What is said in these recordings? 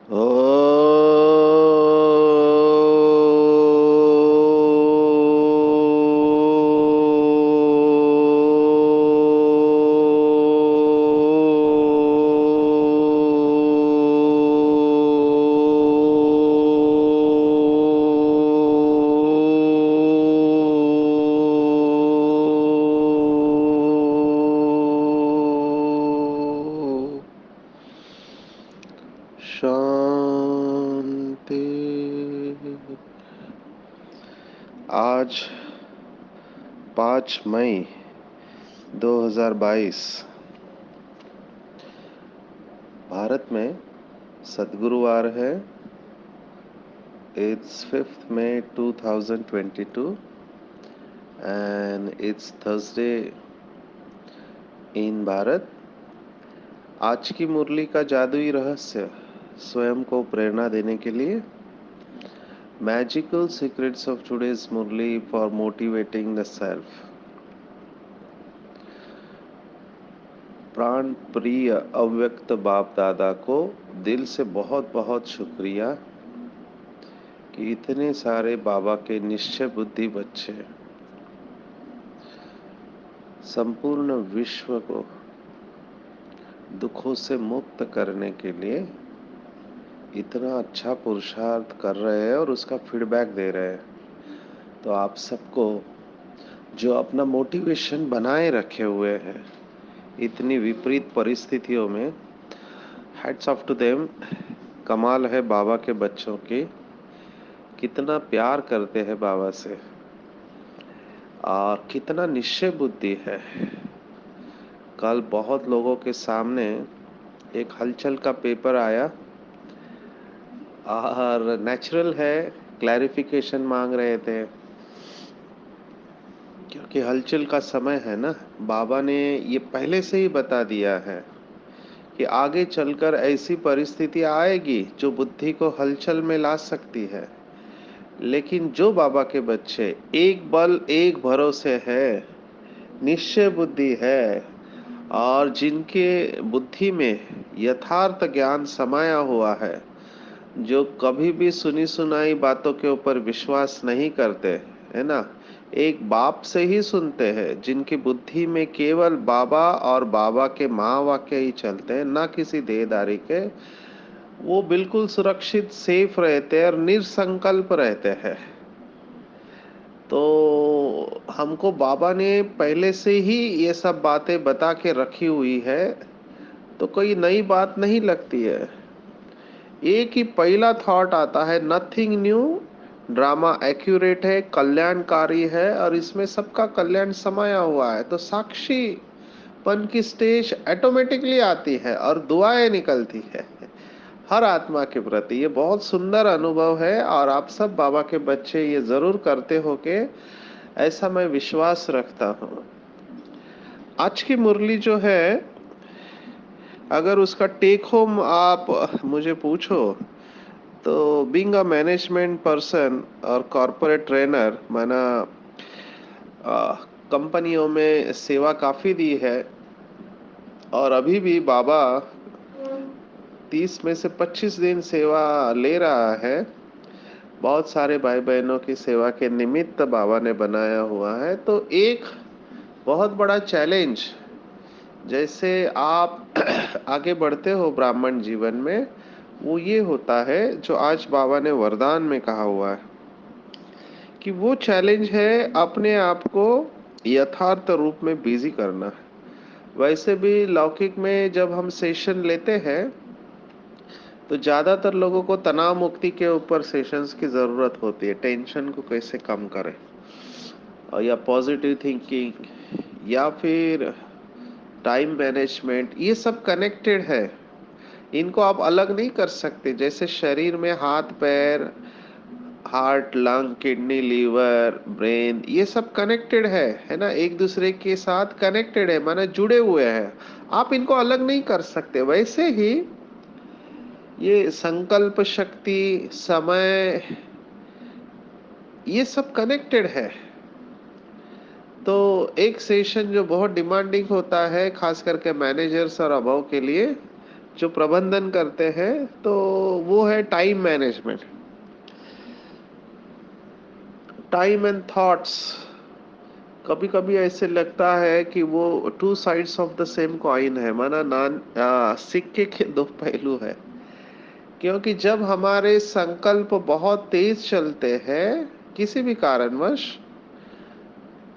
ओ शांति। आज 5 मई 2022 भारत में सद्गुरुवार है। It's 5th May 2022 and it's Thursday in Bharat. आज की मुरली का जादुई रहस्य स्वयं को प्रेरणा देने के लिए magical secrets of today's Murli for motivating the self. प्राण प्रिय अव्यक्त बाप दादा को दिल से बहुत बहुत शुक्रिया कि इतने सारे बाबा के निश्चय बुद्धि बच्चे संपूर्ण विश्व को दुखों से मुक्त करने के लिए इतना अच्छा पुरुषार्थ कर रहे हैं और उसका फीडबैक दे रहे हैं। तो आप सबको जो अपना मोटिवेशन बनाए रखे हुए हैं इतनी विपरीत परिस्थितियों में, हैट्स ऑफ टू देम। कमाल है बाबा के बच्चों की, कितना प्यार करते हैं बाबा से और कितना निश्चय बुद्धि है। कल बहुत लोगों के सामने एक हलचल का पेपर आया और नेचुरल है, क्लैरिफिकेशन मांग रहे थे क्योंकि हलचल का समय है ना। बाबा ने ये पहले से ही बता दिया है कि आगे चलकर ऐसी परिस्थिति आएगी जो बुद्धि को हलचल में ला सकती है, लेकिन जो बाबा के बच्चे एक बल एक भरोसे है, निश्चय बुद्धि है और जिनके बुद्धि में यथार्थ ज्ञान समाया हुआ है, जो कभी भी सुनी सुनाई बातों के ऊपर विश्वास नहीं करते है ना, एक बाप से ही सुनते हैं, जिनकी बुद्धि में केवल बाबा और बाबा के महावाक्य ही चलते हैं, ना किसी देहदारी के, वो बिल्कुल सुरक्षित सेफ रहते हैं और निसंकल्प रहते हैं। तो हमको बाबा ने पहले से ही ये सब बातें बता के रखी हुई है, तो कोई नई बात नहीं लगती है। एक ही पहला थॉट आता है, नथिंग न्यू। ड्रामा एक्यूरेट है, कल्याणकारी है और इसमें सबका कल्याण समाया हुआ है। तो साक्षी पन की स्टेज ऑटोमेटिकली आती है और दुआएं निकलती है हर आत्मा के प्रति। ये बहुत सुंदर अनुभव है और आप सब बाबा के बच्चे ये जरूर करते हो के, ऐसा मैं विश्वास रखता हूँ। आज की मुरली जो है, अगर उसका टेक होम आप मुझे पूछो तो बीइंग अ मैनेजमेंट पर्सन और कॉरपोरेट ट्रेनर, माना कंपनियों में सेवा काफ़ी दी है और अभी भी बाबा 30 में से 25 दिन सेवा ले रहा है। बहुत सारे भाई बहनों की सेवा के निमित्त बाबा ने बनाया हुआ है। तो एक बहुत बड़ा चैलेंज, जैसे आप आगे बढ़ते हो ब्राह्मण जीवन में, वो ये होता है जो आज बाबा ने वरदान में कहा हुआ है कि वो चैलेंज है अपने आप को यथार्थ रूप में बिजी करना। वैसे भी लौकिक में जब हम सेशन लेते हैं तो ज़्यादातर लोगों को तनाव मुक्ति के ऊपर सेशंस की ज़रूरत होती है, टेंशन को कैसे कम करें, और या पॉजिटिव थिंकिंग या फिर टाइम मैनेजमेंट, ये सब कनेक्टेड है। इनको आप अलग नहीं कर सकते। जैसे शरीर में हाथ पैर, heart lung kidney liver brain, ये सब कनेक्टेड है ना, एक दूसरे के साथ कनेक्टेड है, माने जुड़े हुए हैं। आप इनको अलग नहीं कर सकते। वैसे ही ये संकल्प शक्ति, समय, ये सब कनेक्टेड है। तो एक सेशन जो बहुत डिमांडिंग होता है खास करके मैनेजर्स और अभाव के लिए, जो प्रबंधन करते हैं, तो वो है time management. Time and thoughts, कभी कभी ऐसे लगता है कि वो two sides of the same coin है, माना सिक्के के दो पहलू है। क्योंकि जब हमारे संकल्प बहुत तेज चलते हैं किसी भी कारणवश,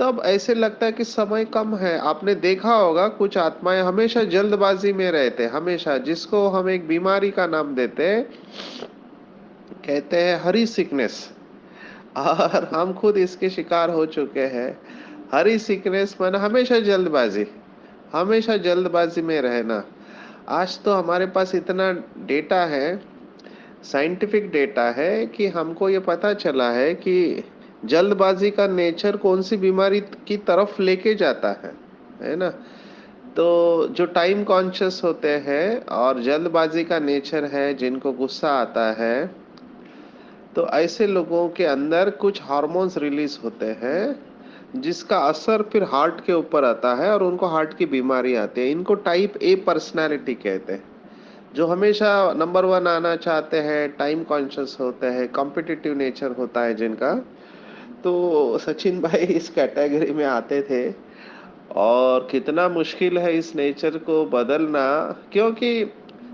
तब ऐसे लगता है कि समय कम है। आपने देखा होगा कुछ आत्माएं हमेशा जल्दबाजी में रहते हैं, हमेशा, जिसको हम एक बीमारी का नाम देते हैं, कहते हैं हरी सिकनेस। और हम खुद इसके शिकार हो चुके हैं। हरी सिकनेस माना हमेशा जल्दबाजी, हमेशा जल्दबाजी में रहना। आज तो हमारे पास इतना डेटा है, साइंटिफिक डेटा है, कि हमको ये पता चला है कि जल्दबाजी का नेचर कौन सी बीमारी की तरफ लेके जाता है ना। तो जो टाइम कॉन्शियस होते हैं और जल्दबाजी का नेचर है, जिनको गुस्सा आता है, तो ऐसे लोगों के अंदर कुछ हार्मोन्स रिलीज होते हैं, जिसका असर फिर हार्ट के ऊपर आता है और उनको हार्ट की बीमारी आती है। इनको टाइप ए पर्सनालिटी कहते हैं, जो हमेशा नंबर वन आना चाहते हैं, टाइम कॉन्शियस होते हैं, कॉम्पिटिटिव नेचर होता है जिनका। तो सचिन भाई इस कैटेगरी में आते थे। और कितना मुश्किल है इस नेचर को बदलना, क्योंकि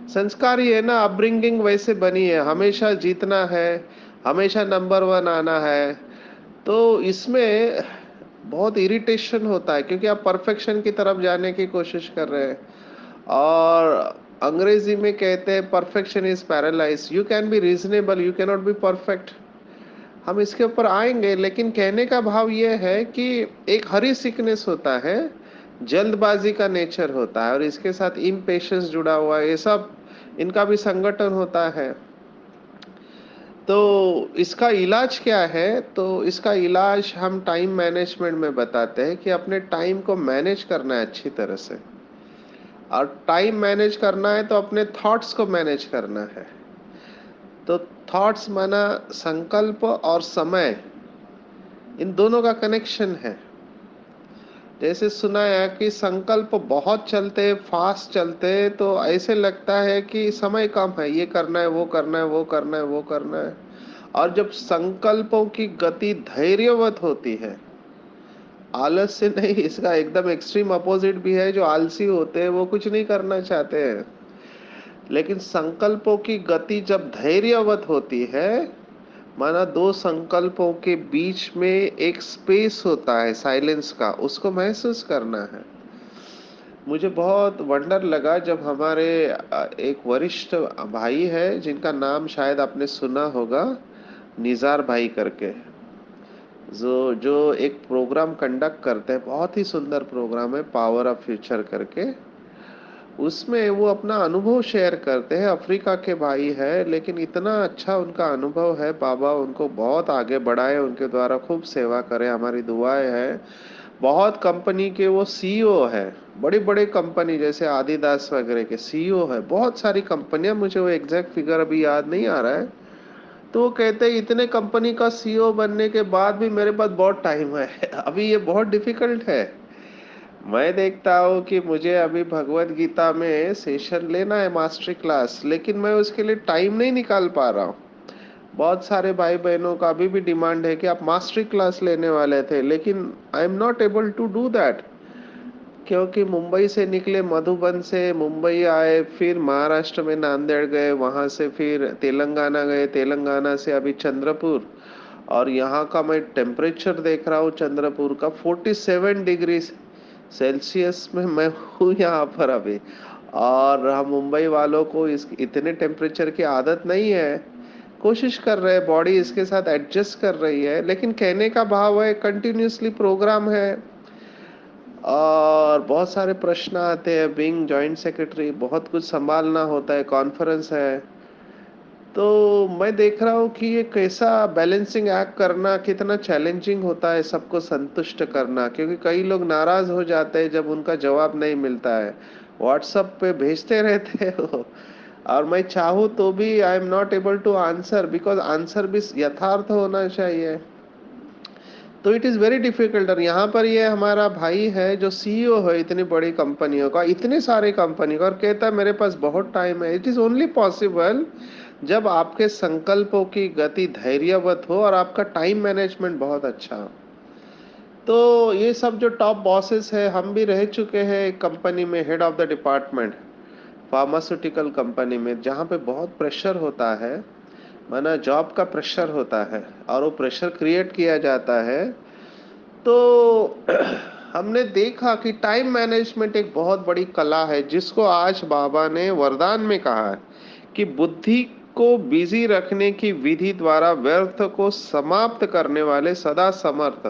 संस्कार ही है ना, अपब्रिंगिंग वैसे बनी है, हमेशा जीतना है, हमेशा नंबर वन आना है। तो इसमें बहुत इरिटेशन होता है, क्योंकि आप परफेक्शन की तरफ जाने की कोशिश कर रहे हैं। और अंग्रेजी में कहते हैं perfection is paralyse. You can be reasonable, you can not be perfect. हम इसके ऊपर आएंगे, लेकिन कहने का भाव यह है कि एक हरी सिकनेस होता है, जल्दबाजी का नेचर होता है, और इसके साथ इम्पेशंस जुड़ा हुआ है, ये सब इनका भी संगठन होता है। तो इसका इलाज क्या है? तो इसका इलाज हम टाइम मैनेजमेंट में बताते हैं कि अपने टाइम को मैनेज करना है अच्छी तरह से। और टाइम मैनेज करना है तो अपने थॉट्स को मैनेज करना है। तो थॉट्स माना संकल्प और समय, इन दोनों का कनेक्शन है। जैसे सुना है कि संकल्प बहुत चलते, फास्ट चलते, तो ऐसे लगता है कि समय कम है, ये करना है, वो करना है, वो करना है, वो करना है। और जब संकल्पों की गति धैर्यवत होती है, आलस से नहीं, इसका एकदम एक्सट्रीम अपोजिट भी है, जो आलसी होते हैं वो कुछ नहीं करना चाहते हैं। लेकिन संकल्पों की गति जब धैर्यवत होती है, माना दो संकल्पों के बीच में एक स्पेस होता है साइलेंस का, उसको महसूस करना है। मुझे बहुत वंडर लगा जब हमारे एक वरिष्ठ भाई है, जिनका नाम शायद आपने सुना होगा, निजार भाई करके, जो जो एक प्रोग्राम कंडक्ट करते हैं, बहुत ही सुंदर प्रोग्राम है, पावर ऑफ फ्यूचर करके। उसमें वो अपना अनुभव शेयर करते हैं। अफ्रीका के भाई है, लेकिन इतना अच्छा उनका अनुभव है। बाबा उनको बहुत आगे बढ़ाए, उनके द्वारा खूब सेवा करे, हमारी दुआएं है। बहुत कंपनी के वो सीईओ है, बड़ी बड़ी कंपनी जैसे आदिदास वगैरह के सीईओ है, बहुत सारी कंपनियां, मुझे वो एग्जैक्ट फिगर अभी याद नहीं आ रहा है। तो वो कहते हैं इतने कंपनी का सीईओ बनने के बाद भी मेरे पास बहुत टाइम है। अभी ये बहुत डिफिकल्ट है। मैं देखता हूँ कि मुझे अभी भगवत गीता में सेशन लेना है, मास्टर क्लास, लेकिन मैं उसके लिए टाइम नहीं निकाल पा रहा हूँ। बहुत सारे भाई बहनों का अभी भी डिमांड है कि आप मास्टर क्लास लेने वाले थे, लेकिन I am not able to do that. क्योंकि मुंबई से निकले, मधुबन से मुंबई आए, फिर महाराष्ट्र में नांदेड़ गए, वहां से फिर तेलंगाना गए, तेलंगाना से अभी चंद्रपुर। और यहाँ का मैं टेम्परेचर देख रहा हूँ चंद्रपुर का 47 डिग्री सेल्सियस में मैं हूँ यहाँ पर अभी। और हम मुंबई वालों को इस इतने टेम्परेचर की आदत नहीं है। कोशिश कर रहे हैं, बॉडी इसके साथ एडजस्ट कर रही है, लेकिन कहने का भाव है कंटिन्यूसली प्रोग्राम है। और बहुत सारे प्रश्न आते हैं, बीइंग जॉइंट सेक्रेटरी बहुत कुछ संभालना होता है, कॉन्फ्रेंस है। तो मैं देख रहा हूँ कि ये कैसा बैलेंसिंग एक्ट करना कितना चैलेंजिंग होता है, सबको संतुष्ट करना, क्योंकि कई लोग नाराज हो जाते हैं जब उनका जवाब नहीं मिलता है, व्हाट्सएप पे भेजते रहते हो। और मैं चाहूँ तो भी I am not able to answer, because answer भी यथार्थ होना चाहिए। तो इट इज वेरी डिफिकल्ट। और यहाँ पर ये हमारा भाई है जो सीईओ है इतनी बड़ी कंपनियों का, इतनी सारी कंपनी का, और कहता है मेरे पास बहुत टाइम है। इट इज ओनली पॉसिबल जब आपके संकल्पों की गति धैर्यवत हो और आपका टाइम मैनेजमेंट बहुत अच्छा हो। तो ये सब जो टॉप बॉसेस है, हम भी रह चुके हैं एक कंपनी में head of the department, pharmaceutical company में, जहाँ पे बहुत प्रेशर होता है, माना जॉब का प्रेशर होता है और वो प्रेशर क्रिएट किया जाता है। तो हमने देखा कि टाइम मैनेजमेंट एक बहुत बड़ी कला है, जिसको आज बाबा ने वरदान में कहा है कि बुद्धि को बिजी रखने की विधि द्वारा व्यर्थ को समाप्त करने वाले सदा समर्थ।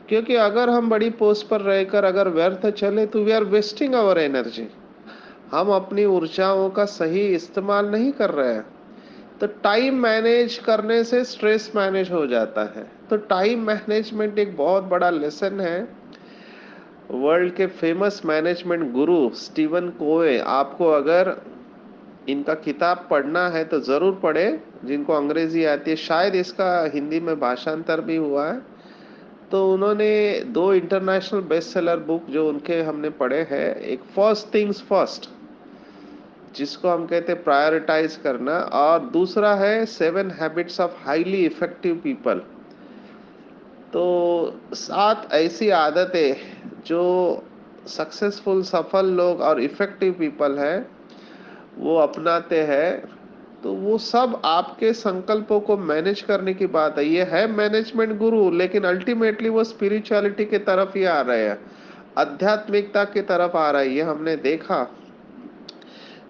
क्योंकि अगर हम बड़ी पोस्ट पर रहकर अगर व्यर्थ चले तो we are wasting our energy, हम अपनी ऊर्जाओं का सही इस्तेमाल नहीं कर रहे हैं। तो टाइम मैनेज करने से स्ट्रेस मैनेज हो जाता है। तो टाइम मैनेजमेंट एक बहुत बड़ा लेसन है। वर्ल्ड के फेमस मैनेजमेंट गुरु स्टीवन कोवे, आपको अगर इनका किताब पढ़ना है तो जरूर पढ़े, जिनको अंग्रेजी आती है। शायद इसका हिंदी में भाषांतर भी हुआ है। तो उन्होंने दो इंटरनेशनल बेस्ट सेलर बुक जो उनके हमने पढ़े हैं, एक फर्स्ट थिंग्स फर्स्ट, जिसको हम कहते हैं प्रायोरिटाइज करना, और दूसरा है seven habits of highly effective people. तो 7 ऐसी आदतें जो सक्सेसफुल सफल लोग और इफेक्टिव पीपल है वो अपनाते हैं। तो वो सब आपके संकल्पों को मैनेज करने की बात है। ये है मैनेजमेंट गुरु, लेकिन अल्टीमेटली वो स्पिरिचुअलिटी की तरफ ही आ रहे हैं, आध्यात्मिकता की तरफ आ रहा है, ये हमने देखा।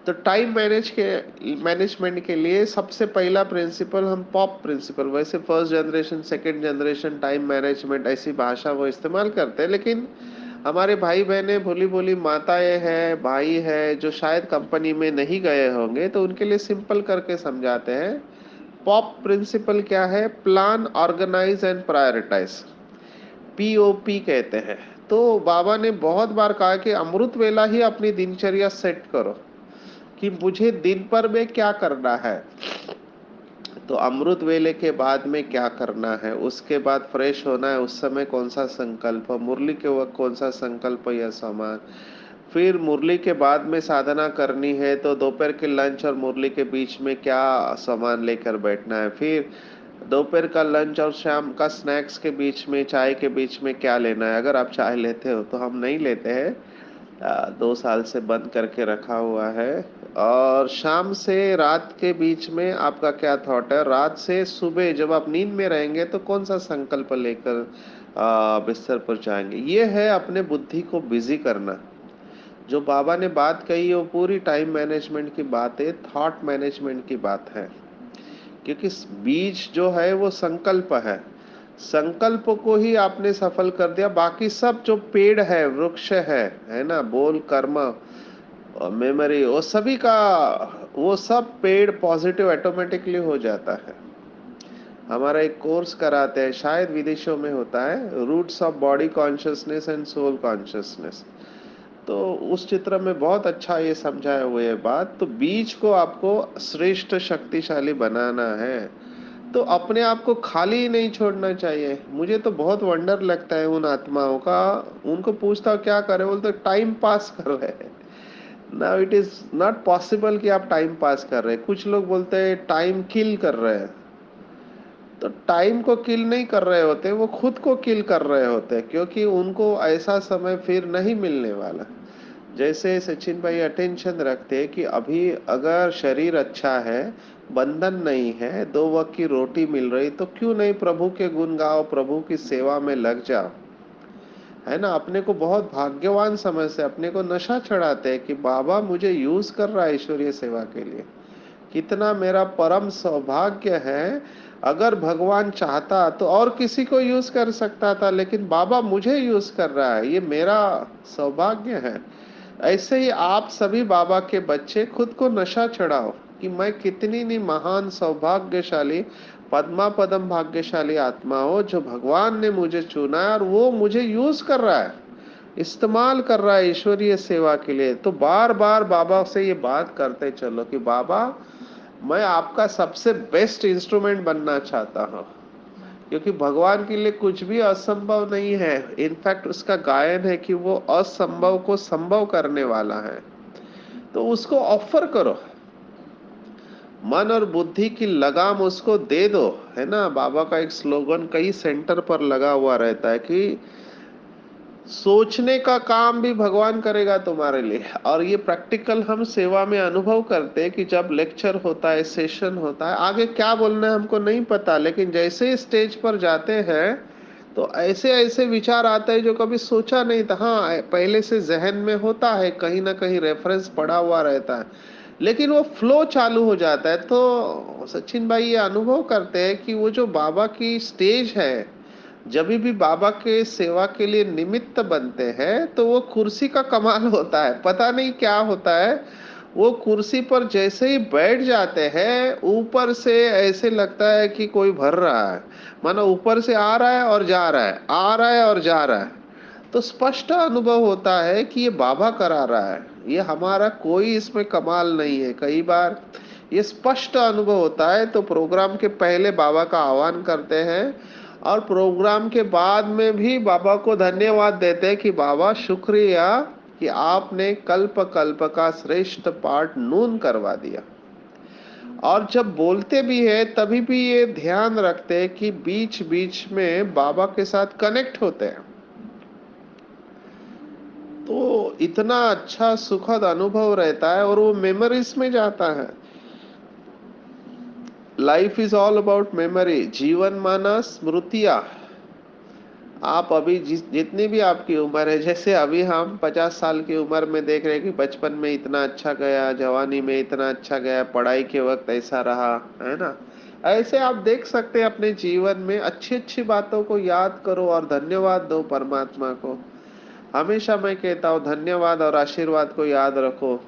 तो टाइम मैनेजमेंट के लिए सबसे पहला प्रिंसिपल, हम पॉप प्रिंसिपल, वैसे first generation second generation time management ऐसी भाषा वो इस्तेमाल करते हैं, लेकिन हमारे भाई बहनें, भोली भोली माताएं हैं, भाई है, जो शायद कंपनी में नहीं गए होंगे, तो उनके लिए सिंपल करके समझाते हैं। पॉप प्रिंसिपल क्या है? Plan, organise and prioritise, POP कहते हैं। तो बाबा ने बहुत बार कहा कि अमृत वेला ही अपनी दिनचर्या सेट करो कि मुझे दिन पर में क्या करना है। तो अमृत वेले के बाद में क्या करना है, उसके बाद फ्रेश होना है, उस समय कौन सा संकल्प, मुरली के वक्त कौन सा संकल्प या समान, फिर मुरली के बाद में साधना करनी है तो दोपहर के लंच और मुरली के बीच में क्या सामान लेकर बैठना है, फिर दोपहर का लंच और शाम का स्नैक्स के बीच में, चाय के बीच में क्या लेना है। अगर आप चाय लेते हो, तो हम नहीं लेते हैं, 2 साल से बंद करके रखा हुआ है। और शाम से रात के बीच में आपका क्या थॉट है, रात से सुबह जब आप नींद में रहेंगे तो कौन सा संकल्प लेकर बिस्तर पर जाएंगे। ये है अपने बुद्धि को बिजी करना। जो बाबा ने बात कही वो पूरी टाइम मैनेजमेंट की बात है, थॉट मैनेजमेंट की बात है। क्योंकि बीज जो है वो संकल्प है, संकल्प को ही आपने सफल कर दिया, बाकी सब जो पेड़ है, वृक्ष है ना, बोल, कर्म और मेमोरी, वो सभी का, वो सब पेड़ पॉजिटिव ऑटोमेटिकली हो जाता है। हमारा एक कोर्स कराते हैं, शायद विदेशों में होता है, roots of body consciousness and soul consciousness. तो उस चित्र में बहुत अच्छा ये समझाया हुआ है बात। तो बीज को आपको श्रेष्ठ शक्तिशाली बनाना है, तो अपने आप को खाली नहीं छोड़ना चाहिए। मुझे तो बहुत वंडर लगता है उन आत्माओं का। उनको पूछता हूँ क्या करे, बोलते टाइम पास कर रहे हैं। Now it is not possible कि आप टाइम पास कर रहे हैं। कुछ लोग बोलते हैं टाइम किल कर रहे हैं। तो टाइम को किल नहीं कर रहे होते, वो खुद को किल कर रहे होते, क्योंकि उनको ऐसा समय फिर नहीं मिलने वाला। जैसे सचिन भाई अटेंशन रखते हैं कि अभी अगर शरीर अच्छा है, बंधन नहीं है, 2 वक्त की रोटी मिल रही, तो क्यों नहीं प्रभु के गुण गाओ, प्रभु की सेवा में लग जाओ, है ना। अपने को बहुत भाग्यवान समझते, अपने को नशा चढ़ाते हैं कि बाबा मुझे यूज कर रहा है ईश्वरीय सेवा के लिए, कितना मेरा परम सौभाग्य है। अगर भगवान चाहता तो और किसी को यूज कर सकता था, लेकिन बाबा मुझे यूज कर रहा है, ये मेरा सौभाग्य है। ऐसे ही आप सभी बाबा के बच्चे खुद को नशा चढ़ाओ कि मैं कितनी नहीं महान सौभाग्यशाली, पद्मा पदम भाग्यशाली आत्मा हो, जो भगवान ने मुझे चुना है और वो मुझे यूज कर रहा है, इस्तेमाल कर रहा है ईश्वरीय सेवा के लिए। तो बार बार बाबा से ये बात करते चलो कि बाबा मैं आपका सबसे बेस्ट इंस्ट्रूमेंट बनना चाहता हूँ, क्योंकि भगवान के लिए कुछ भी असंभव नहीं है। इनफैक्ट उसका गायन है कि वो असंभव को संभव करने वाला है। तो उसको ऑफर करो, मन और बुद्धि की लगाम उसको दे दो। है ना, बाबा का एक स्लोगन कई सेंटर पर लगा हुआ रहता है कि सोचने का काम भी भगवान करेगा तुम्हारे लिए। और ये प्रैक्टिकल हम सेवा में अनुभव करते हैं कि जब लेक्चर होता है, सेशन होता है, आगे क्या बोलना है हमको नहीं पता, लेकिन जैसे स्टेज पर जाते हैं तो ऐसे ऐसे विचार आते हैं जो कभी सोचा नहीं था। हाँ, पहले से जहन में होता है, कहीं ना कहीं रेफरेंस पड़ा हुआ रहता है, लेकिन वो फ्लो चालू हो जाता है। तो सचिन भाई ये अनुभव करते हैं कि वो जो बाबा की स्टेज है, जब भी बाबा के सेवा के लिए निमित्त बनते हैं तो वो कुर्सी का कमाल होता है। पता नहीं क्या होता है, वो कुर्सी पर जैसे ही बैठ जाते हैं, ऊपर से ऐसे लगता है कि कोई भर रहा है, मानो ऊपर से आ रहा है और जा रहा है, आ रहा है और जा रहा है। तो स्पष्ट अनुभव होता है कि ये बाबा करा रहा है, ये हमारा कोई इसमें कमाल नहीं है। कई बार ये स्पष्ट अनुभव होता है। तो प्रोग्राम के पहले बाबा का आह्वान करते हैं और प्रोग्राम के बाद में भी बाबा को धन्यवाद देते हैं कि बाबा शुक्रिया कि आपने कल्प कल्प का श्रेष्ठ पाठ नून करवा दिया। और जब बोलते भी है तभी भी ये ध्यान रखते हैं कि बीच बीच में बाबा के साथ कनेक्ट होते हैं। तो इतना अच्छा सुखद अनुभव रहता है और वो मेमोरीज में जाता है। Life is all about memory, जीवन माना स्मृतियां। आप अभी जितनी भी आपकी उम्र है, जैसे अभी हम 50 साल की उम्र में देख रहे हैं कि बचपन में इतना अच्छा गया, जवानी में इतना अच्छा गया, पढ़ाई के वक्त ऐसा रहा, है ना। ऐसे आप देख सकते हैं अपने जीवन में अच्छी अच्छी बातों को याद करो और धन्यवाद दो परमात्मा को। हमेशा मैं कहता हूँ धन्यवाद और आशीर्वाद को याद रखो।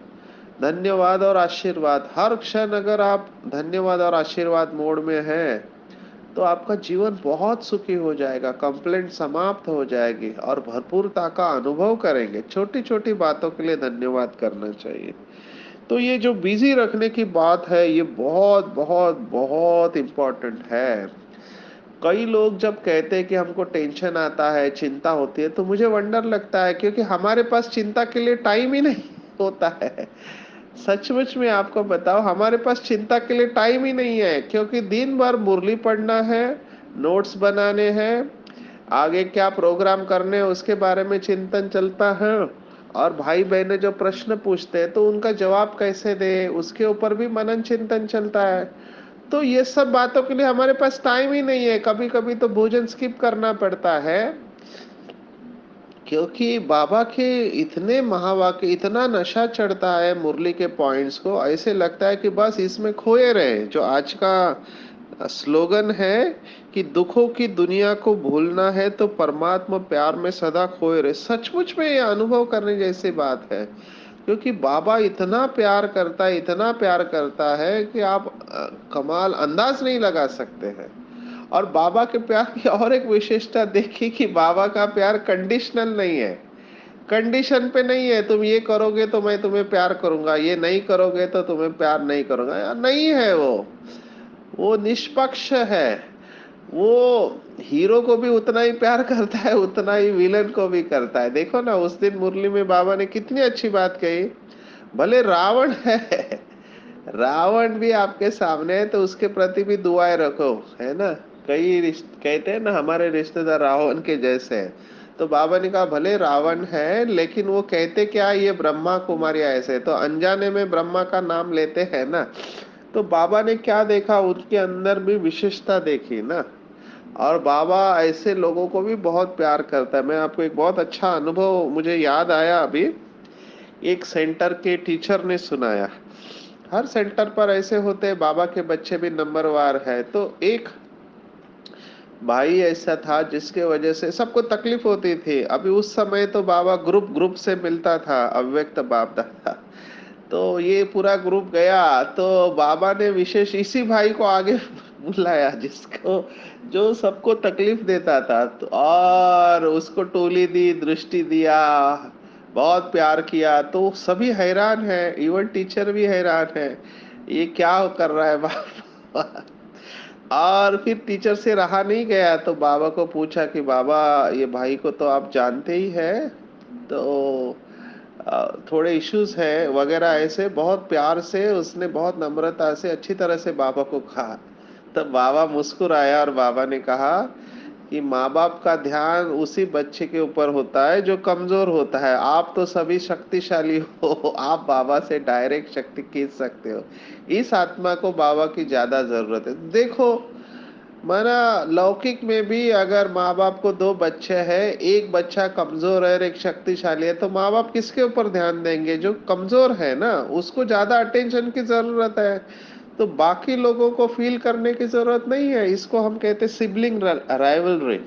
धन्यवाद और आशीर्वाद हर क्षण, अगर आप धन्यवाद और आशीर्वाद मोड में हैं तो आपका जीवन बहुत सुखी हो जाएगा, कंप्लेंट समाप्त हो जाएगी और भरपूरता का अनुभव करेंगे। छोटी छोटी बातों के लिए धन्यवाद करना चाहिए। तो ये जो बिजी रखने की बात है, ये बहुत बहुत बहुत इम्पोर्टेंट है। कई लोग जब कहते हैं कि हमको टेंशन आता है, चिंता होती है, तो मुझे वंडर लगता है, क्योंकि हमारे पास चिंता के लिए टाइम ही नहीं होता है। सचमुच में आपको बताओ, हमारे पास चिंता के लिए टाइम ही नहीं है, क्योंकि दिन भर मुरली पढ़ना है, नोट्स बनाने हैं, आगे क्या प्रोग्राम करने हैं उसके बारे में चिंतन चलता है, और भाई बहने जो प्रश्न पूछते हैं तो उनका जवाब कैसे दे उसके ऊपर भी मनन चिंतन चलता है। तो ये सब बातों के लिए हमारे पास टाइम ही नहीं है। कभी कभी तो भोजन स्किप करना पड़ता है, क्योंकि बाबा के इतने महावाक्य, इतना नशा चढ़ता है मुरली के पॉइंट्स को, ऐसे लगता है कि बस इसमें खोए रहे। जो आज का स्लोगन है कि दुखों की दुनिया को भूलना है तो परमात्मा प्यार में सदा खोए रहे, सचमुच में ये अनुभव करने जैसी बात है। क्योंकि बाबा इतना प्यार करता है, इतना प्यार करता है कि आप कमाल अंदाज नहीं लगा सकते हैं। और बाबा के प्यार की और एक विशेषता देखी कि बाबा का प्यार कंडीशनल नहीं है, कंडीशन पे नहीं है। तुम ये करोगे तो मैं तुम्हें प्यार करूंगा, ये नहीं करोगे तो तुम्हें प्यार नहीं करूंगा, यार नहीं है। वो निष्पक्ष है। वो हीरो को भी उतना ही प्यार करता है, उतना ही विलन को भी करता है। देखो ना, उस दिन मुरली में बाबा ने कितनी अच्छी बात कही। भले रावण है, रावण भी आपके सामने है तो उसके प्रति भी दुआएं रखो, है ना। कहते हैं ना हमारे रिश्तेदार रावण के जैसे हैं। तो बाबा ने कहा भले रावण है, लेकिन वो कहते क्या है, ये ब्रह्मा कुमारी ऐसे, तो अनजाने में ब्रह्मा का नाम लेते हैं ना। तो बाबा ने क्या देखा, उनके अंदर भी विशेषता देखी ना। और बाबा ऐसे लोगों को भी बहुत प्यार करता है। मैं आपको एक बहुत अच्छा अनुभव मुझे याद आया अभी, एक सेंटर के टीचर ने सुनाया। हर सेंटर पर ऐसे होते हैं, बाबा के बच्चे भी नंबरवार है। तो एक भाई ऐसा था जिसके वजह से सबको तकलीफ होती थी। अभी उस समय तो बाबा ग्रुप ग्रुप से मिलता था, अव्यक्त बाप दादा। तो ये पूरा ग्रुप गया, तो बाबा ने विशेष इसी भाई को आगे बुलाया जिसको, जो सबको तकलीफ देता था, और उसको टोली दी, दृष्टि दिया, बहुत प्यार किया। तो सभी हैरान है, इवन टीचर भी हैरान है, ये क्या कर रहा है बाबा। और फिर टीचर से रहा नहीं गया तो बाबा को पूछा कि बाबा ये भाई को तो आप जानते ही हैं, तो थोड़े इश्यूज है वगैरह, ऐसे बहुत प्यार से उसने बहुत नम्रता से अच्छी तरह से बाबा को कहा। तब बाबा मुस्कुराया और बाबा ने कहा कि माँ बाप का ध्यान उसी बच्चे के ऊपर होता है जो कमजोर होता है। आप तो सभी शक्तिशाली हो, आप बाबा से डायरेक्ट शक्ति खींच सकते हो। इस आत्मा को बाबा की ज्यादा जरूरत है। देखो, माना लौकिक में भी अगर माँ बाप को दो बच्चे हैं, एक बच्चा कमजोर है और एक शक्तिशाली है, तो माँ बाप किसके ऊपर ध्यान देंगे? जो कमजोर है ना, उसको ज्यादा अटेंशन की जरूरत है। तो बाकी लोगों को फील करने की जरूरत नहीं है। इसको हम कहते हैं सिबलिंग राइवलरी।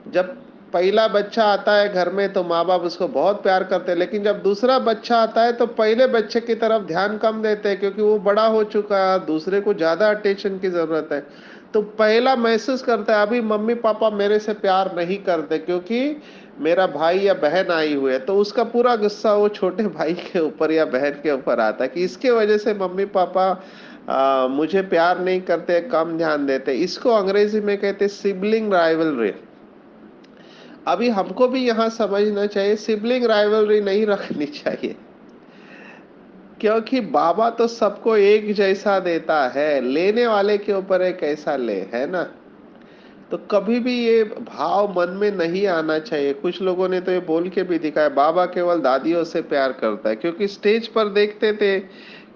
जब पहला बच्चा आता है घर में तो माँ बाप उसको बहुत प्यार करते हैं, लेकिन जब दूसरा बच्चा आता है तो पहले बच्चे की तरफ ध्यान कम देते हैं, क्योंकि वो बड़ा हो चुका है, दूसरे को ज्यादा अटेंशन की जरूरत है। तो पहला महसूस करता है अभी मम्मी पापा मेरे से प्यार नहीं करते, क्योंकि मेरा भाई या बहन आई हुई है, तो उसका पूरा गुस्सा वो छोटे भाई के ऊपर या बहन के ऊपर आता है कि इसके वजह से मम्मी पापा मुझे प्यार नहीं करते, कम ध्यान देते। इसको अंग्रेजी में कहते सिबलिंग राइवलरी। अभी हमको भी यहाँ समझना चाहिए, सिबलिंग राइवलरी नहीं रखनी चाहिए, क्योंकि बाबा तो सबको एक जैसा देता है, लेने वाले के ऊपर है कैसा ले, है ना। तो कभी भी ये भाव मन में नहीं आना चाहिए। कुछ लोगों ने तो ये बोल के भी दिखाया बाबा केवल दादियों से प्यार करता है, क्योंकि स्टेज पर देखते थे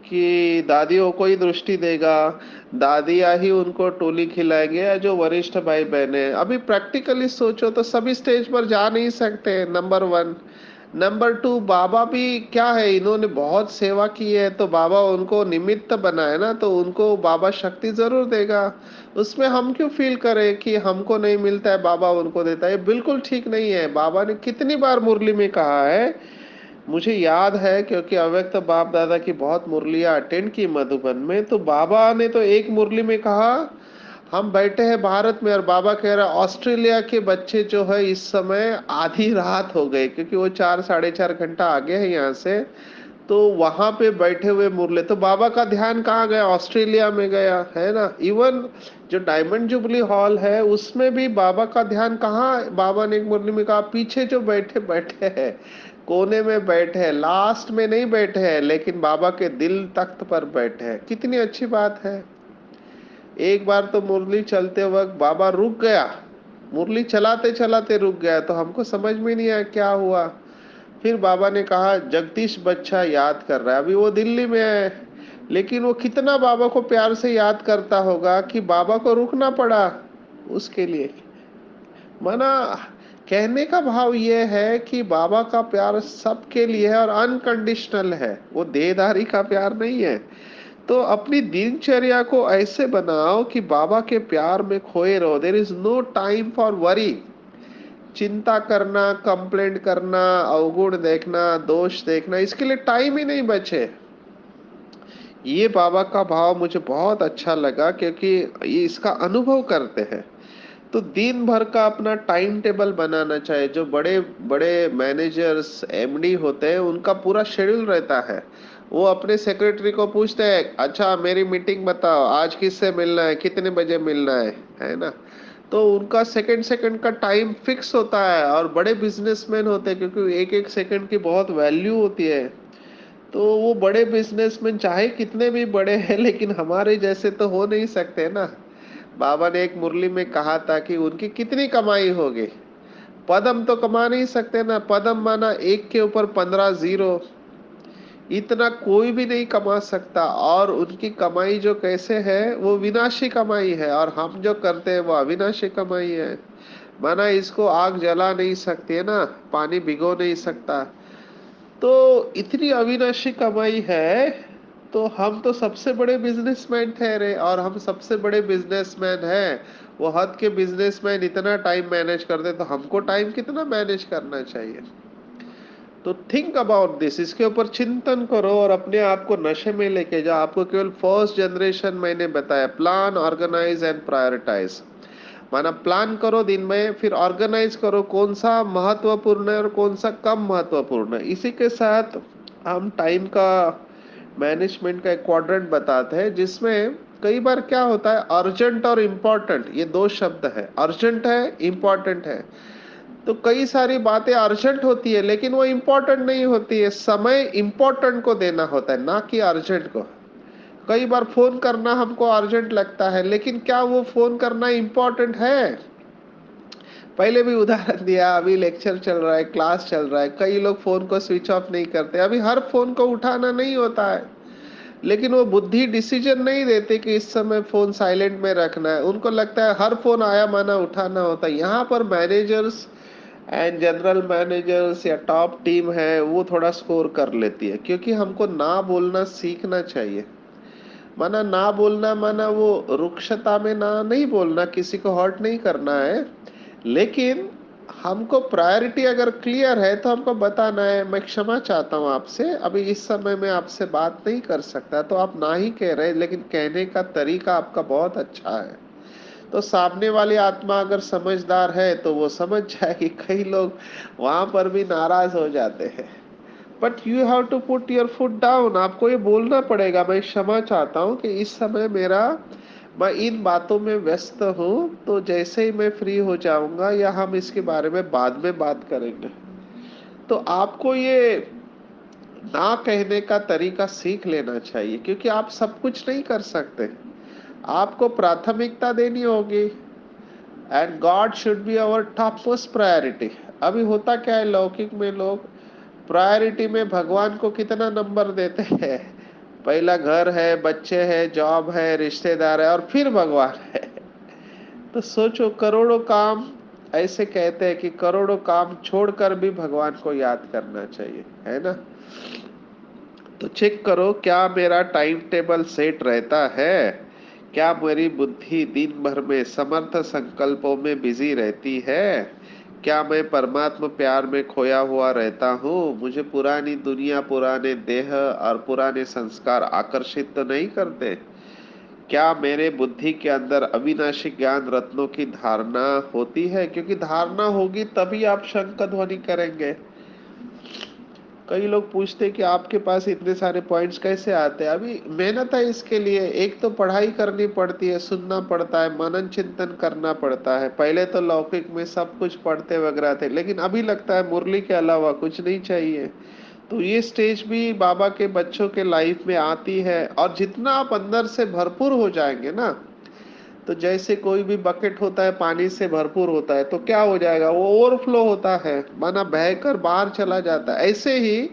कि दादियों को ही दृष्टि देगा, दादियाँ ही उनको टोली खिलाएंगे, या जो वरिष्ठ भाई बहन है। अभी प्रैक्टिकली सोचो तो सभी स्टेज पर जा नहीं सकते, नंबर वन। नंबर टू, बाबा भी क्या है, इन्होंने बहुत सेवा की है, तो बाबा उनको निमित्त बनाए ना, तो उनको बाबा शक्ति जरूर देगा। उसमें हम क्यों फील करें कि हमको नहीं मिलता है, बाबा उनको देता है? ये बिल्कुल ठीक नहीं है। बाबा ने कितनी बार मुरली में कहा है, मुझे याद है, क्योंकि अव्यक्त बाप दादा की बहुत मुरलियां अटेंड की मधुबन में, तो बाबा ने तो एक मुरली में कहा, हम बैठे हैं भारत में और बाबा कह रहा ऑस्ट्रेलिया के बच्चे जो है इस समय आधी रात हो गए, क्योंकि वो 4 साढ़े 4 घंटा आगे है यहाँ से। तो वहां पे बैठे हुए मुरले, तो बाबा का ध्यान कहाँ गया? ऑस्ट्रेलिया में गया, है ना। इवन जो डायमंड जुबली हॉल है उसमें भी बाबा का ध्यान कहाँ? बाबा ने एक मुरली में कहा पीछे जो बैठे बैठे हैं, कोने में बैठे हैं, लास्ट में नहीं बैठे हैं, लेकिन बाबा के दिल तख्त पर बैठे हैं। कितनी अच्छी बात है। एक बार तो मुरली चलते वक्त बाबा रुक गया, मुरली चलाते चलाते रुक गया, तो हमको समझ में नहीं आया क्या हुआ। फिर बाबा ने कहा जगदीश बच्चा याद कर रहा है, अभी वो दिल्ली में है, लेकिन वो कितना बाबा को प्यार से याद करता होगा कि बाबा को रुकना पड़ा उसके लिए। माना कहने का भाव ये है कि बाबा का प्यार सबके लिए है और अनकंडीशनल है, वो देहधारी का प्यार नहीं है। तो अपनी दिनचर्या को ऐसे बनाओ कि बाबा के प्यार में खोए रहो। There is no time for worry. चिंता करना, कंप्लेंट करना, अवगुण देखना, दोष देखना, इसके लिए टाइम ही नहीं बचे। ये बाबा का भाव मुझे बहुत अच्छा लगा, क्योंकि ये इसका अनुभव करते हैं। तो दिन भर का अपना टाइम टेबल बनाना चाहिए। जो बड़े बड़े मैनेजर्स एमडी होते हैं उनका पूरा शेड्यूल रहता है। वो अपने सेक्रेटरी को पूछते हैं अच्छा मेरी मीटिंग बताओ, आज किससे मिलना है, कितने बजे मिलना है ना। तो उनका सेकंड सेकंड का टाइम फिक्स होता है। और बड़े बिजनेसमैन होते हैं, क्योंकि एक एक सेकंड की बहुत वैल्यू होती है। तो वो बड़े बिजनेसमैन चाहे कितने भी बड़े हैं, लेकिन हमारे जैसे तो हो नहीं सकते ना। बाबा ने एक मुरली में कहा था कि उनकी कितनी कमाई होगी, पदम तो कमा नहीं सकते ना। पदम माना एक के ऊपर 15 जीरो, इतना कोई भी नहीं कमा सकता। और उनकी कमाई जो कैसे है, वो विनाशी कमाई है, और हम जो करते हैं वो अविनाशी कमाई है। माना इसको आग जला नहीं सकती है ना, पानी भिगो नहीं सकता। तो इतनी अविनाशी कमाई है, तो हम तो सबसे बड़े बिजनेसमैन ठहरे, और हम सबसे बड़े बिजनेसमैन हैं। वो हद के बिजनेसमैन इतना टाइम मैनेज करते, तो हमको टाइम कितना मैनेज करना चाहिए? तो थिंक अबाउट दिस, इसके ऊपर चिंतन करो और अपने आप को नशे में लेके जाओ। आपको केवल फर्स्ट जनरेशन मैंने बताया, प्लान, ऑर्गेनाइज एंड प्रायोरिटाइज। माना प्लान करो दिन में, फिर ऑर्गेनाइज करो कौन सा महत्वपूर्ण है और कौन सा कम महत्वपूर्ण है। इसी के साथ हम टाइम का मैनेजमेंट का एक क्वाड्रेंट बताते हैं, जिसमें कई बार क्या होता है, अर्जेंट और इम्पोर्टेंट ये दो शब्द है। अर्जेंट है, इम्पोर्टेंट है। तो कई सारी बातें अर्जेंट होती है लेकिन वो इम्पोर्टेंट नहीं होती है। समय इम्पोर्टेंट को देना होता है, ना कि अर्जेंट को। कई बार फोन करना हमको अर्जेंट लगता है, लेकिन क्या वो फोन करना इम्पोर्टेंट है? पहले भी उदाहरण दिया, अभी लेक्चर चल रहा है, क्लास चल रहा है, कई लोग फोन को स्विच ऑफ नहीं करते। अभी हर फोन को उठाना नहीं होता है, लेकिन वो बुद्धि डिसीजन नहीं देते कि इस समय फोन साइलेंट में रखना है। उनको लगता है हर फोन आया माना उठाना होता है। यहाँ पर मैनेजर्स एंड जनरल मैनेजर्स या टॉप टीम है, वो थोड़ा स्कोर कर लेती है, क्योंकि हमको ना बोलना सीखना चाहिए। माना ना बोलना, माना वो रुक्षता में ना नहीं बोलना, किसी को हर्ट नहीं करना है, लेकिन हमको प्रायोरिटी अगर क्लियर है तो हमको बताना है, मैं क्षमा चाहता हूँ आपसे, अभी इस समय में आपसे बात नहीं कर सकता। तो आप ना ही कह रहे, लेकिन कहने का तरीका आपका बहुत अच्छा है। तो सामने वाली आत्मा अगर समझदार है तो वो समझ जाएगी। कई लोग वहां पर भी नाराज हो जाते हैं। But you have to put your foot down. आपको ये बोलना पड़ेगा, मैं क्षमा चाहता हूँ कि इस समय मेरा, मैं इन बातों में व्यस्त हूँ, तो जैसे ही मैं फ्री हो जाऊंगा या हम इसके बारे में बाद में बात करेंगे। तो आपको ये ना कहने का तरीका सीख लेना चाहिए, क्योंकि आप सब कुछ नहीं कर सकते। आपको प्राथमिकता देनी होगी, and God should be our top most priority. अभी होता क्या है, लौकिक में लोग प्रायोरिटी में भगवान को कितना नंबर देते हैं? पहला घर है, बच्चे हैं, जॉब है, रिश्तेदार है, और फिर भगवान है। तो सोचो, करोड़ों काम, ऐसे कहते हैं कि करोड़ों काम छोड़कर भी भगवान को याद करना चाहिए, है ना? तो चेक करो, क्या मेरा टाइम टेबल सेट रहता है? क्या मेरी बुद्धि दिन भर में समर्थ संकल्पों में बिजी रहती है? क्या मैं परमात्मा प्यार में खोया हुआ रहता हूँ? मुझे पुरानी दुनिया, पुराने देह और पुराने संस्कार आकर्षित तो नहीं करते? क्या मेरे बुद्धि के अंदर अविनाशी ज्ञान रत्नों की धारणा होती है? क्योंकि धारणा होगी तभी आप शंख ध्वनि करेंगे। कई लोग पूछते हैं कि आपके पास इतने सारे पॉइंट्स कैसे आते हैं? अभी मेहनत है इसके लिए। एक तो पढ़ाई करनी पड़ती है, सुनना पड़ता है, मनन चिंतन करना पड़ता है। पहले तो लौकिक में सब कुछ पढ़ते वगैरह थे, लेकिन अभी लगता है मुरली के अलावा कुछ नहीं चाहिए। तो ये स्टेज भी बाबा के बच्चों के लाइफ में आती है, और जितना आप अंदर से भरपूर हो जाएंगे ना, तो जैसे कोई भी बकेट होता है पानी से भरपूर होता है, तो क्या हो जाएगा, वो ओवरफ्लो होता है, माना बहकर बाहर चला जाता है। ऐसे ही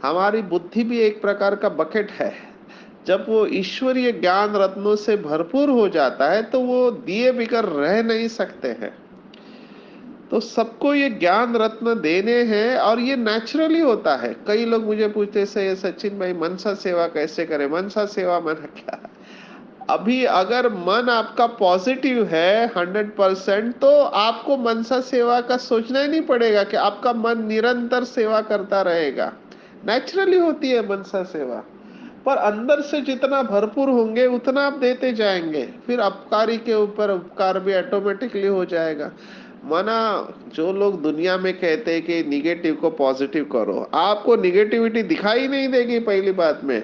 हमारी बुद्धि भी एक प्रकार का बकेट है। जब वो ईश्वरीय ज्ञान रत्नों से भरपूर हो जाता है तो वो दिए बिगर रह नहीं सकते हैं। तो सबको ये ज्ञान रत्न देने हैं, और ये नेचुरली होता है। कई लोग मुझे पूछते से, सचिन भाई मनसा सेवा कैसे करें? मनसा सेवा मन क्या? अभी अगर मन आपका पॉजिटिव है 100%, तो आपको मनसा सेवा का सोचना ही नहीं पड़ेगा, कि आपका मन निरंतर सेवा करता रहेगा। नेचुरली होती है मनसा सेवा। पर अंदर से जितना भरपूर होंगे उतना आप देते जाएंगे, फिर अपकारी के ऊपर उपकार भी ऑटोमेटिकली हो जाएगा। माना, जो लोग दुनिया में कहते हैं कि निगेटिव को पॉजिटिव करो, आपको निगेटिविटी दिखाई नहीं देगी पहली बात में।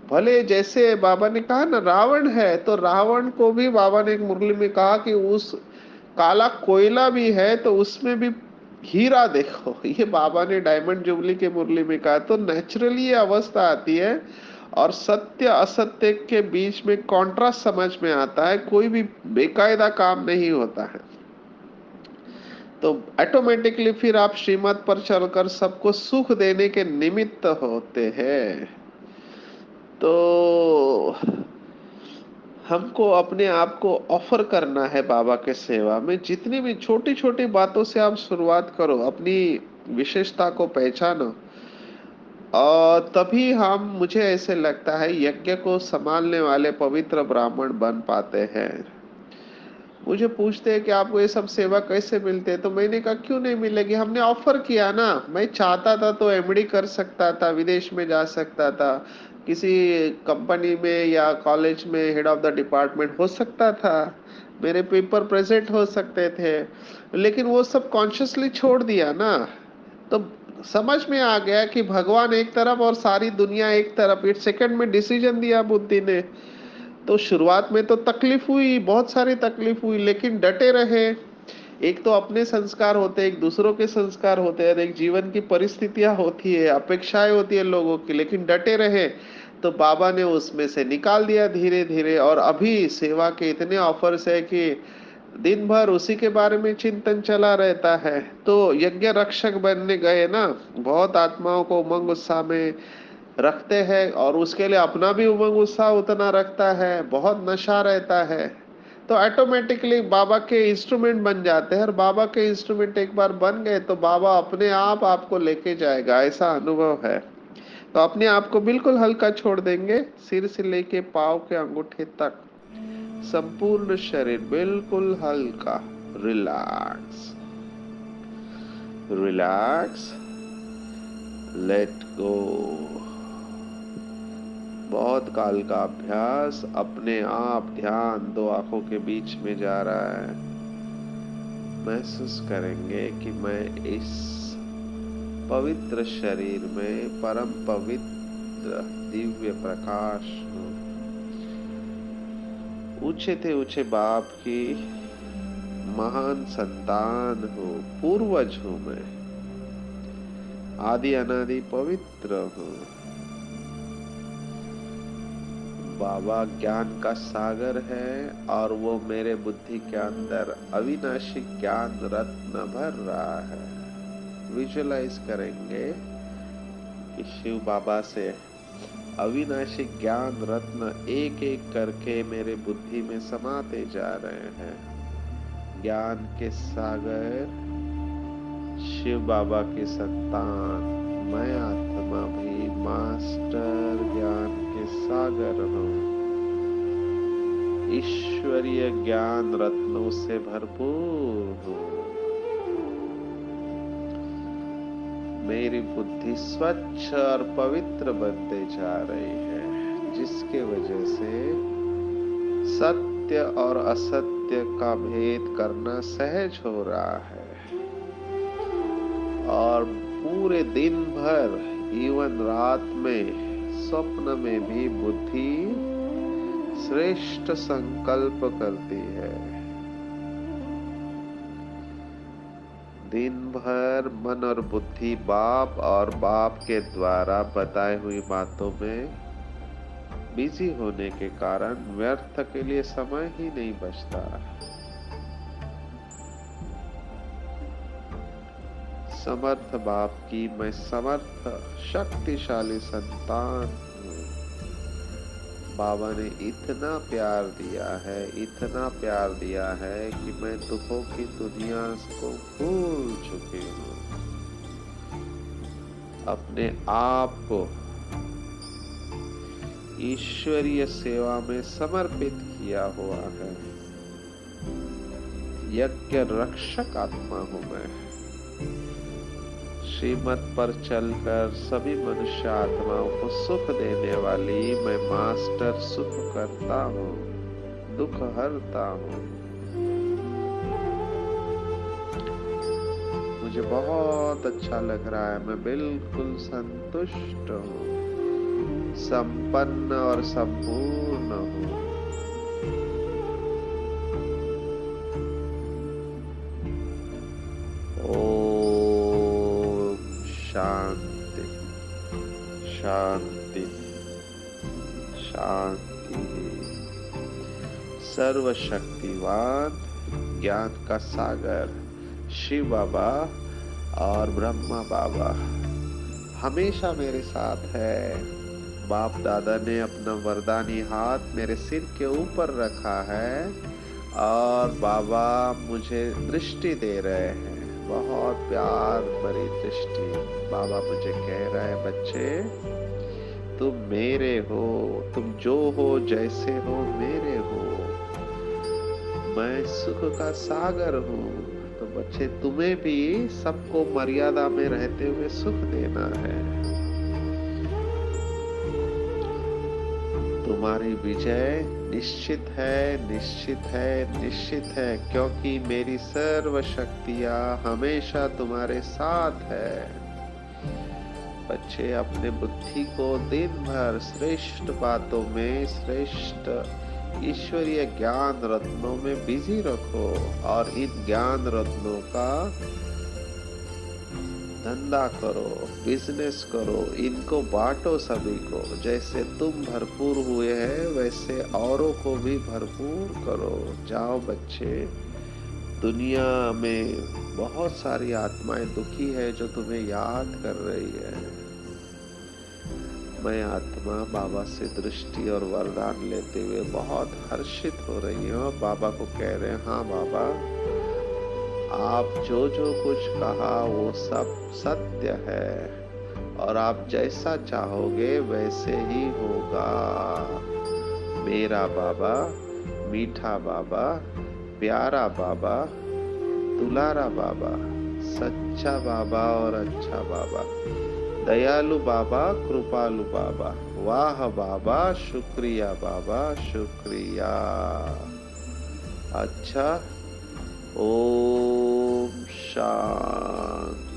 भले जैसे बाबा ने कहा ना, रावण है, तो रावण को भी बाबा ने एक मुरली में कहा कि उस काला कोयला भी है तो उसमें भी हीरा देखो। ये बाबा ने डायमंड जुबली के मुरली में कहा। तो नेचुरली ये अवस्था आती है, और सत्य असत्य के बीच में कॉन्ट्रास्ट समझ में आता है। कोई भी बेकायदा काम नहीं होता है। तो ऑटोमेटिकली फिर आप श्रीमत पर चलकर सबको सुख देने के निमित्त होते हैं। तो हमको अपने आप को ऑफर करना है बाबा के सेवा में। जितनी भी छोटी छोटी बातों से आप शुरुआत करो, अपनी विशेषता को पहचानो, और तभी हम, मुझे ऐसे लगता है, यज्ञ को संभालने वाले पवित्र ब्राह्मण बन पाते हैं। मुझे पूछते हैं कि आपको ये सब सेवा कैसे मिलते हैं, तो मैंने कहा क्यों नहीं मिलेगी, हमने ऑफर किया ना। मैं चाहता था तो एमडी कर सकता था, विदेश में जा सकता था, किसी कंपनी में या कॉलेज में हेड ऑफ द डिपार्टमेंट हो सकता था, मेरे पेपर प्रेजेंट हो सकते थे, लेकिन वो सब कॉन्शियसली छोड़ दिया ना। तो समझ में आ गया कि भगवान एक तरफ और सारी दुनिया एक तरफ। एक सेकंड में डिसीजन दिया बुद्धि ने। तो शुरुआत में तो तकलीफ हुई, बहुत सारी तकलीफ हुई, लेकिन डटे रहे। एक तो अपने संस्कार होते हैं, एक दूसरों के संस्कार होते हैं, एक जीवन की परिस्थितियां होती है, अपेक्षाएं होती है लोगों की, लेकिन डटे रहे। तो बाबा ने उसमें से निकाल दिया धीरे धीरे। और अभी सेवा के इतने ऑफर्स है कि दिन भर उसी के बारे में चिंतन चला रहता है। तो यज्ञ रक्षक बनने गए ना, बहुत आत्माओं को उमंग उत्साह में रखते हैं, और उसके लिए अपना भी उमंग उत्साह उतना रखता है, बहुत नशा रहता है। तो ऑटोमेटिकली बाबा के इंस्ट्रूमेंट बन जाते हैं, और बाबा के इंस्ट्रूमेंट एक बार बन गए तो बाबा अपने आप आपको लेके जाएगा, ऐसा अनुभव है। तो अपने आप को बिल्कुल हल्का छोड़ देंगे, सिर से लेके पाँव के अंगूठे तक संपूर्ण शरीर बिल्कुल हल्का। Relax, relax, let go. बहुत काल का अभ्यास, अपने आप ध्यान दो आंखों के बीच में जा रहा है। महसूस करेंगे कि मैं इस पवित्र शरीर में परम पवित्र दिव्य प्रकाश हूँ। ऊंचे थे ऊंचे बाप की महान संतान हूँ, पूर्वज हूँ मैं, आदि अनादि पवित्र हूँ। बाबा ज्ञान का सागर है, और वो मेरे बुद्धि के अंदर अविनाशी ज्ञान रत्न भर रहा है। विजुअलाइज करेंगे कि शिव बाबा से अविनाशी ज्ञान रत्न एक एक करके मेरे बुद्धि में समाते जा रहे हैं। ज्ञान के सागर, शिव बाबा की संतान, मैं आत्मा भी मास्टर ज्ञान के सागर हूँ। ईश्वरीय ज्ञान रत्नों से भरपूर हूँ। मेरी बुद्धि स्वच्छ और पवित्र बनते जा रही है, जिसके वजह से सत्य और असत्य का भेद करना सहज हो रहा है। और पूरे दिन भर, इवन रात में, स्वप्न में भी बुद्धि श्रेष्ठ संकल्प करती है। दिन भर मन और बुद्धि बाप और बाप के द्वारा बताई हुई बातों में बिजी होने के कारण व्यर्थ के लिए समय ही नहीं बचता। समर्थ बाप की मैं समर्थ शक्तिशाली संतान हूँ। बाबा ने इतना प्यार दिया है, इतना प्यार दिया है कि मैं दुखों की दुनिया को भूल चुकी हूँ। अपने आप को ईश्वरीय सेवा में समर्पित किया हुआ है। यज्ञ रक्षक आत्मा हूँ मैं। श्रीमत पर चलकर सभी मनुष्य आत्माओं को सुख देने वाली मैं मास्टर सुख करता हूँ, दुख हरता हूँ। मुझे बहुत अच्छा लग रहा है, मैं बिल्कुल संतुष्ट हूँ, संपन्न और संपूर्ण हूँ। शांति, शांति, शांति। सर्वशक्तिवान ज्ञान का सागर शिव बाबा और ब्रह्मा बाबा हमेशा मेरे साथ है। बाप दादा ने अपना वरदानी हाथ मेरे सिर के ऊपर रखा है, और बाबा मुझे दृष्टि दे रहे हैं, बहुत प्यार भरी दृष्टि। बाबा मुझे कह रहा है, बच्चे तुम मेरे हो, तुम जो हो जैसे हो मेरे हो, मैं सुख का सागर हूँ। तो बच्चे तुम्हें भी सबको मर्यादा में रहते हुए सुख देना है। तुम्हारी विजय निश्चित है, निश्चित है, निश्चित है, क्योंकि मेरी सर्व शक्तियां हमेशा तुम्हारे साथ है। बच्चे अपने बुद्धि को दिन भर श्रेष्ठ बातों में, श्रेष्ठ ईश्वरीय ज्ञान रत्नों में बिजी रखो और इन ज्ञान रत्नों का धंधा करो, बिजनेस करो, इनको बांटो सभी को। जैसे तुम भरपूर हुए हैं वैसे औरों को भी भरपूर करो। जाओ बच्चे, दुनिया में बहुत सारी आत्माएं दुखी है जो तुम्हें याद कर रही है। मैं आत्मा बाबा से दृष्टि और वरदान लेते हुए बहुत हर्षित हो रही हूँ। बाबा को कह रहे हैं, हाँ बाबा, आप जो जो कुछ कहा वो सब सत्य है और आप जैसा चाहोगे वैसे ही होगा। मेरा बाबा, मीठा बाबा, प्यारा बाबा, दुलारा बाबा, सच्चा बाबा और अच्छा बाबा, दयालु बाबा, कृपालु बाबा, वाह बाबा, शुक्रिया बाबा, शुक्रिया। अच्छा, ओम शांति।